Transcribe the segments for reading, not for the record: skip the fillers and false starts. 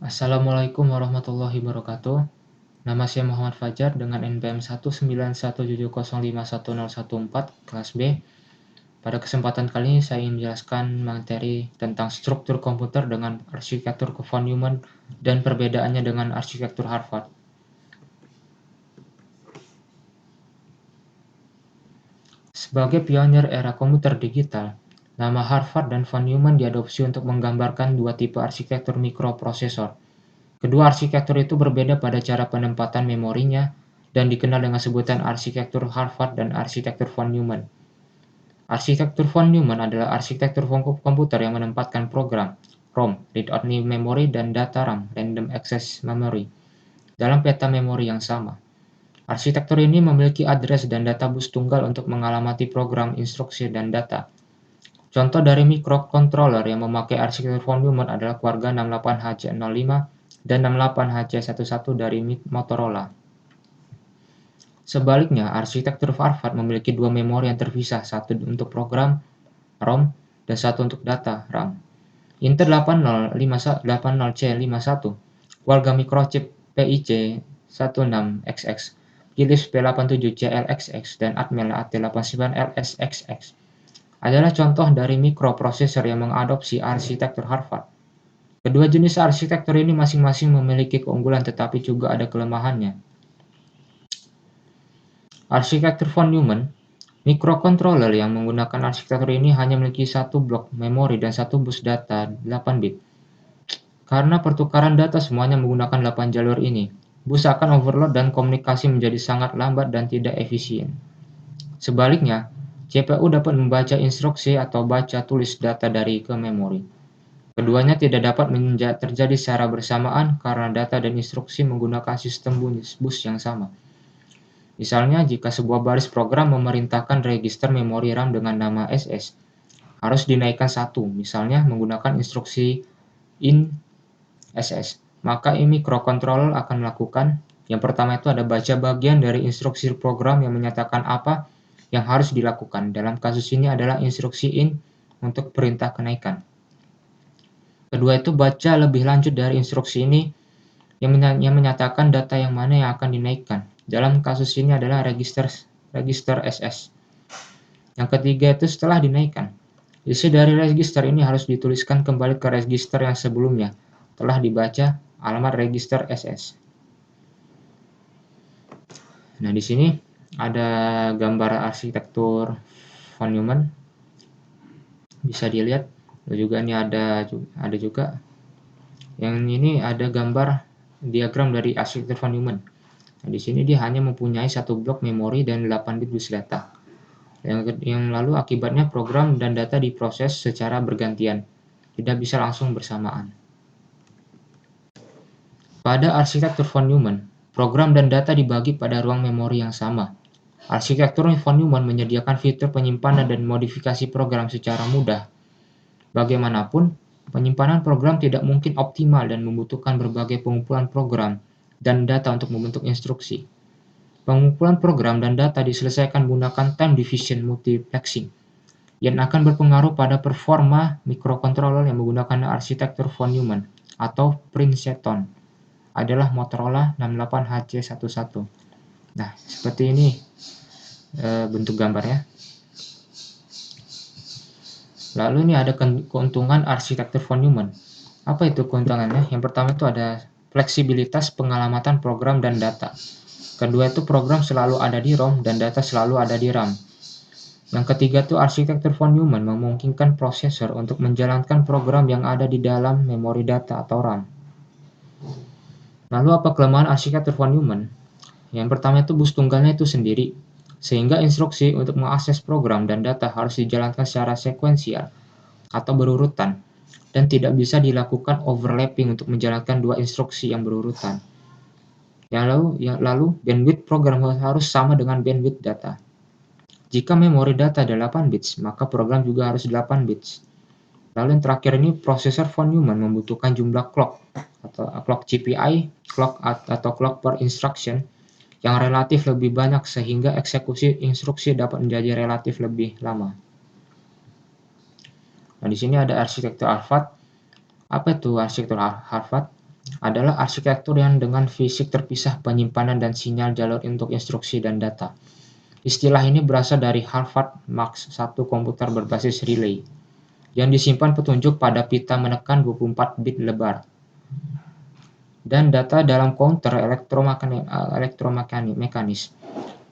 Assalamualaikum warahmatullahi wabarakatuh. Nama saya Muhammad Fajar dengan NPM 19170510114 kelas B. Pada kesempatan kali ini saya ingin menjelaskan materi tentang struktur komputer dengan arsitektur von Neumann dan perbedaannya dengan arsitektur Harvard. Sebagai pionir era komputer digital, nama Harvard dan von Neumann diadopsi untuk menggambarkan dua tipe arsitektur mikroprosesor. Kedua arsitektur itu berbeda pada cara penempatan memorinya dan dikenal dengan sebutan arsitektur Harvard dan arsitektur von Neumann. Arsitektur von Neumann adalah arsitektur komputer yang menempatkan program ROM (Read-Only Memory) dan data RAM (Random Access Memory) dalam peta memori yang sama. Arsitektur ini memiliki address dan data bus tunggal untuk mengalamati program, instruksi, dan data. Contoh dari microcontroller yang memakai arsitektur von Neumann adalah keluarga 68HC05 dan 68HC11 dari Motorola. Sebaliknya, arsitektur Harvard memiliki dua memori yang terpisah, satu untuk program ROM dan satu untuk data RAM. Intel 80C51, keluarga microchip PIC16XX, Philips P87CLXX, dan Atmel AT89LSXX adalah contoh dari mikroprosesor yang mengadopsi arsitektur Harvard. Kedua jenis arsitektur ini masing-masing memiliki keunggulan tetapi juga ada kelemahannya. Arsitektur von Neumann, mikrocontroller yang menggunakan arsitektur ini hanya memiliki satu blok memori dan satu bus data 8 bit. Karena pertukaran data semuanya menggunakan 8 jalur ini, bus akan overload dan komunikasi menjadi sangat lambat dan tidak efisien. Sebaliknya, CPU dapat membaca instruksi atau baca tulis data dari ke memori. Keduanya tidak dapat terjadi secara bersamaan karena data dan instruksi menggunakan sistem bus yang sama. Misalnya, jika sebuah baris program memerintahkan register memori RAM dengan nama SS, harus dinaikkan satu, misalnya menggunakan instruksi in SS, maka microcontroller akan melakukan yang pertama itu ada baca bagian dari instruksi program yang menyatakan apa yang harus dilakukan. Dalam kasus ini adalah instruksi in untuk perintah kenaikan. Kedua itu baca lebih lanjut dari instruksi ini yang menyatakan data yang mana yang akan dinaikkan. Dalam kasus ini adalah register SS. Yang ketiga itu setelah dinaikkan. Isi dari register ini harus dituliskan kembali ke register yang sebelumnya telah dibaca alamat register SS. Nah, di sini ada gambar arsitektur von Neumann. Bisa dilihat. Juga ini ada juga. Yang ini ada gambar diagram dari arsitektur von Neumann. Nah, di sini dia hanya mempunyai satu blok memori dan 8 bit bus data. Yang lalu akibatnya program dan data diproses secara bergantian, tidak bisa langsung bersamaan. Pada arsitektur von Neumann, program dan data dibagi pada ruang memori yang sama. Arsitektur von Neumann menyediakan fitur penyimpanan dan modifikasi program secara mudah. Bagaimanapun, penyimpanan program tidak mungkin optimal dan membutuhkan berbagai pengumpulan program dan data untuk membentuk instruksi. Pengumpulan program dan data diselesaikan menggunakan time division multiplexing yang akan berpengaruh pada performa mikrocontroller yang menggunakan arsitektur von Neumann atau Princeton adalah Motorola 68HC11. Nah, seperti ini bentuk gambarnya. Lalu ini ada keuntungan arsitektur von Neumann. Apa itu keuntungannya? Yang pertama itu ada fleksibilitas pengalamatan program dan data. Kedua itu program selalu ada di ROM dan data selalu ada di RAM. Yang ketiga itu arsitektur von Neumann memungkinkan prosesor untuk menjalankan program yang ada di dalam memori data atau RAM. Lalu apa kelemahan arsitektur von Neumann? Yang pertama itu bus tunggalnya itu sendiri, sehingga instruksi untuk mengakses program dan data harus dijalankan secara sekuensial atau berurutan dan tidak bisa dilakukan overlapping untuk menjalankan dua instruksi yang berurutan. Lalu bandwidth program harus sama dengan bandwidth data. Jika memori data 8 bits, maka program juga harus 8 bits. Lalu yang terakhir ini prosesor von Neumann membutuhkan jumlah clock atau clock GPI, clock atau clock per instruction yang relatif lebih banyak sehingga eksekusi instruksi dapat menjadi relatif lebih lama. Nah, di sini ada arsitektur Harvard. Apa itu arsitektur Harvard? adalah arsitektur yang dengan fisik terpisah penyimpanan dan sinyal jalur untuk instruksi dan data. Istilah ini berasal dari Harvard Max, satu komputer berbasis relay, yang disimpan petunjuk pada pita menekan 24 bit lebar, dan data dalam counter elektromekanis.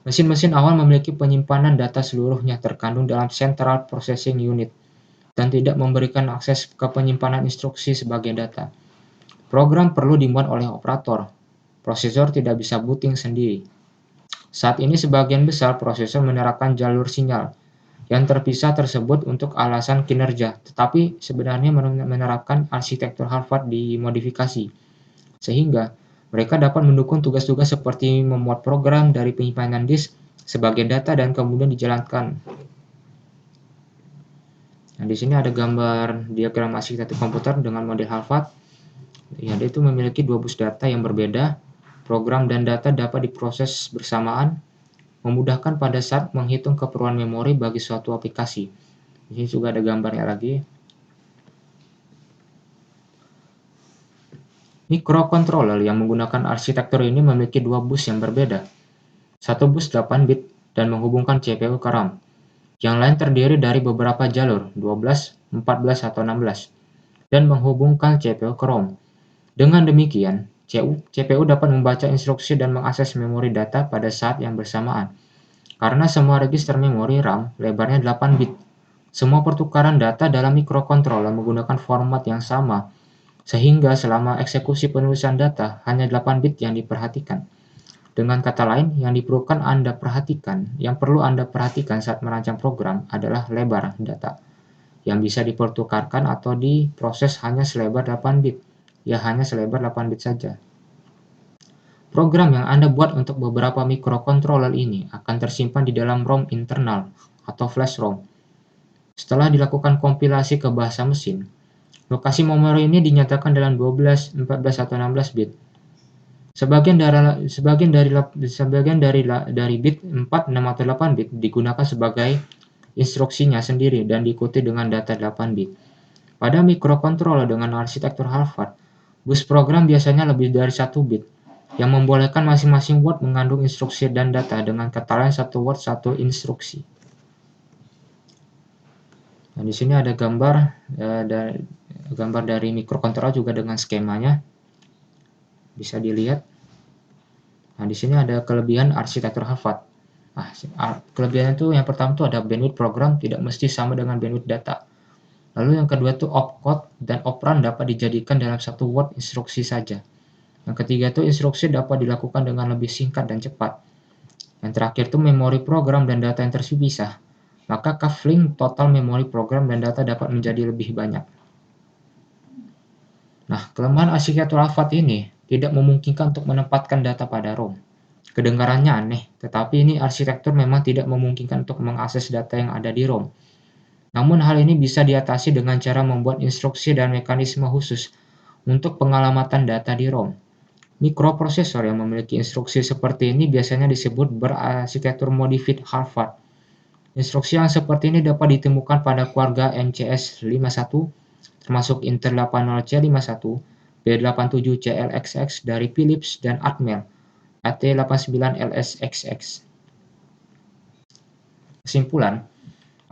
Mesin-mesin awal memiliki penyimpanan data seluruhnya terkandung dalam Central Processing Unit dan tidak memberikan akses ke penyimpanan instruksi sebagai data. Program perlu dimuat oleh operator. Prosesor tidak bisa booting sendiri. Saat ini sebagian besar prosesor menerapkan jalur sinyal yang terpisah tersebut untuk alasan kinerja, tetapi sebenarnya menerapkan arsitektur Harvard dimodifikasi, sehingga mereka dapat mendukung tugas-tugas seperti memuat program dari penyimpanan disk sebagai data dan kemudian dijalankan. Nah, di sini ada gambar diagram arsitektur komputer dengan model Harvard. Ya, dia itu memiliki dua bus data yang berbeda. Program dan data dapat diproses bersamaan, memudahkan pada saat menghitung keperluan memori bagi suatu aplikasi. Di sini juga ada gambarnya lagi. Microcontroller yang menggunakan arsitektur ini memiliki dua bus yang berbeda. Satu bus 8 bit dan menghubungkan CPU ke RAM. Yang lain terdiri dari beberapa jalur, 12, 14, atau 16, dan menghubungkan CPU ke ROM. Dengan demikian, CPU dapat membaca instruksi dan mengakses memori data pada saat yang bersamaan. Karena semua register memori RAM lebarnya 8 bit, semua pertukaran data dalam microcontroller menggunakan format yang sama, sehingga selama eksekusi penulisan data hanya 8 bit yang diperhatikan. Dengan kata lain, yang perlu Anda perhatikan saat merancang program adalah lebar data, yang bisa dipertukarkan atau diproses hanya selebar 8 bit, ya hanya selebar 8 bit saja. Program yang Anda buat untuk beberapa microcontroller ini akan tersimpan di dalam ROM internal atau flash ROM. Setelah dilakukan kompilasi ke bahasa mesin, lokasi memori ini dinyatakan dalam 12, 14, atau 16 bit. Sebagian dari bit 4, 6, atau 8 bit digunakan sebagai instruksinya sendiri dan diikuti dengan data 8 bit. Pada microcontroller dengan arsitektur Harvard, bus program biasanya lebih dari 1 bit, yang membolehkan masing-masing word mengandung instruksi dan data dengan kata lain 1 word 1 instruksi. Nah, di sini ada gambar dari microcontroller juga dengan skemanya. Bisa dilihat. Nah, di sini ada kelebihan arsitektur Harvard. Nah, kelebihannya itu yang pertama itu ada bandwidth program tidak mesti sama dengan bandwidth data. Lalu yang kedua itu opcode dan operand dapat dijadikan dalam satu word instruksi saja. Yang ketiga itu instruksi dapat dilakukan dengan lebih singkat dan cepat. Yang terakhir itu memori program dan data yang terpisah. Maka coupling total memori program dan data dapat menjadi lebih banyak. Nah, kelemahan arsitektur Harvard ini tidak memungkinkan untuk menempatkan data pada ROM. Kedengarannya aneh, tetapi ini arsitektur memang tidak memungkinkan untuk mengakses data yang ada di ROM. Namun hal ini bisa diatasi dengan cara membuat instruksi dan mekanisme khusus untuk pengalamatan data di ROM. Mikroprosesor yang memiliki instruksi seperti ini biasanya disebut berarsitektur modified Harvard. Instruksi yang seperti ini dapat ditemukan pada keluarga MCS51, termasuk Intel 80C51, B87CLXX dari Philips, dan Atmel, AT89LSXX. Kesimpulan,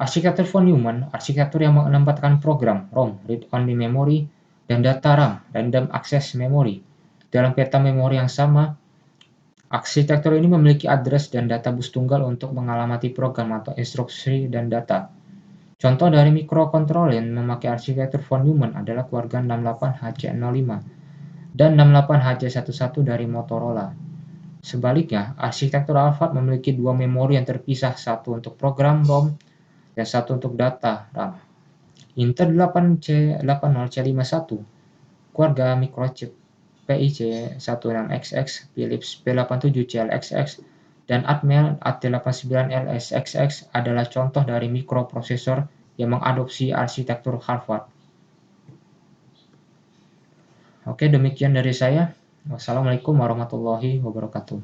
arsitektur von Neumann, arsitektur yang menempatkan program ROM, read-only memory, dan data RAM, random access memory, dalam peta memori yang sama. Arsitektur ini memiliki address dan data bus tunggal untuk mengalamati program atau instruksi dan data. Contoh dari microcontroller yang memakai arsitektur von Neumann adalah keluarga 68HC05 dan 68HC11 dari Motorola. Sebaliknya, arsitektur Harvard memiliki dua memori yang terpisah, satu untuk program ROM dan satu untuk data RAM. Intel 80C51, keluarga microchip PIC16XX, Philips P87CLXX, dan Atmel AT89LSXX adalah contoh dari mikroprosesor yang mengadopsi arsitektur Harvard. Oke, demikian dari saya. Wassalamualaikum warahmatullahi wabarakatuh.